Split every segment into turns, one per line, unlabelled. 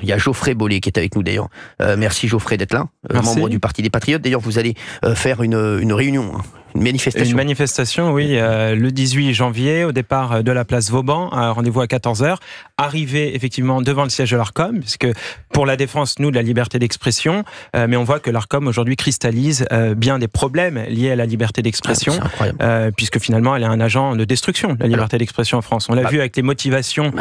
Il y a Geoffrey Bollé qui est avec nous d'ailleurs. Merci Geoffrey d'être là, membre du Parti des Patriotes. D'ailleurs, vous allez faire une réunion, une manifestation.
Une manifestation, oui, le 18 janvier, au départ de la place Vauban, rendez-vous à 14h. Arrivé effectivement devant le siège de l'Arcom, puisque pour la défense, nous, de la liberté d'expression, mais on voit que l'Arcom aujourd'hui cristallise bien des problèmes liés à la liberté d'expression, puisque finalement elle est un agent de destruction de la liberté d'expression en France. On l'a vu avec les motivations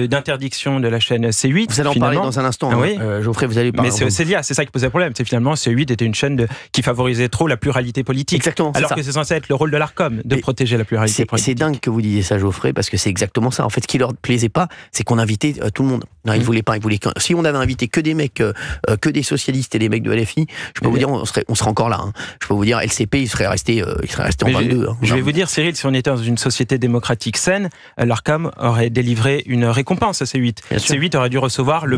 d'interdiction de la chaîne C8.
Vous allez en parler dans un instant,
oui.
Geoffrey, vous allez parler.
Mais c'est lié, c'est ça qui posait problème, c'est finalement C8 était une chaîne qui favorisait trop la pluralité politique.
Exactement,
alors que c'est censé être le rôle de l'Arcom, de protéger la pluralité politique.
C'est dingue que vous disiez ça, Geoffrey, parce que c'est exactement ça. En fait, ce qui leur plaisait pas, c'est qu'on invitait tout le monde. Non, ils voulaient pas. Si on avait invité que des mecs, que des socialistes et des mecs de LFI, je peux vous dire, on serait encore là. Hein. Je peux vous dire, LCP, il serait resté en 22.
Je vais vous dire, Cyril, si on était dans une société démocratique saine, l'Arcom aurait délivré une récompense à C8. C8 aurait dû recevoir le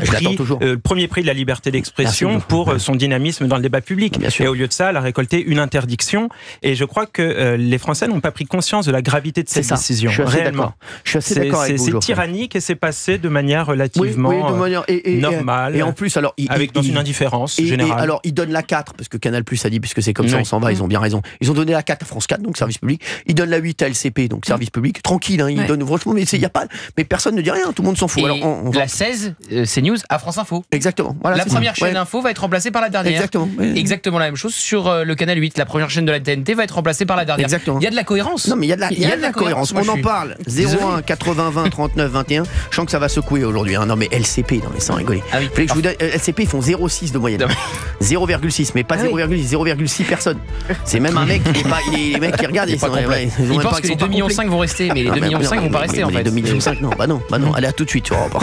premier prix de la liberté d'expression pour son dynamisme dans le débat public. Et au lieu de ça, elle a récolté une interdiction. Et je crois que les Français n'ont pas pris conscience de la gravité de cette décision. Réellement.
Je suis assez d'accord avec vous.
C'est tyrannique et c'est passé de manière relativement normale.
Et en plus, alors,
dans une indifférence générale.
Alors, ils donnent la 4, parce que Canal+ a dit, puisque c'est comme ça, on s'en va, ils ont bien raison. Ils ont donné la 4 à France 4, donc service public. Ils donnent la 8 à LCP, donc service public. Tranquille, hein, ils donnent, franchement, mais personne ne dit rien, tout le monde s'en fout.
Et
alors,
la 16, CNews à France Info.
Exactement. Voilà,
la première chaîne info va être remplacée par la dernière.
Exactement.
Exactement la même chose sur le Canal 8. La première chaîne de la TNT va être remplacée par la dernière.
Exactement.
Il y a de la cohérence.
Non, mais il y a de la cohérence. On en parle. 01 80 20 39 21. Je sens que ça va secouer aujourd'hui. Hein. Non, mais LCP, non, mais sans rigoler. Vous voulez que je vous donne, LCP, ils font 0,6 de moyenne. 0,6, mais pas 0,6 personnes. C'est même un mec les mecs qui regardent, ils
pensent que les 2,5 millions vont rester, mais les 2,5 millions vont pas rester en fait.
Les 2,5 millions, non, bah non. Allez, à tout de suite, tu vas voir.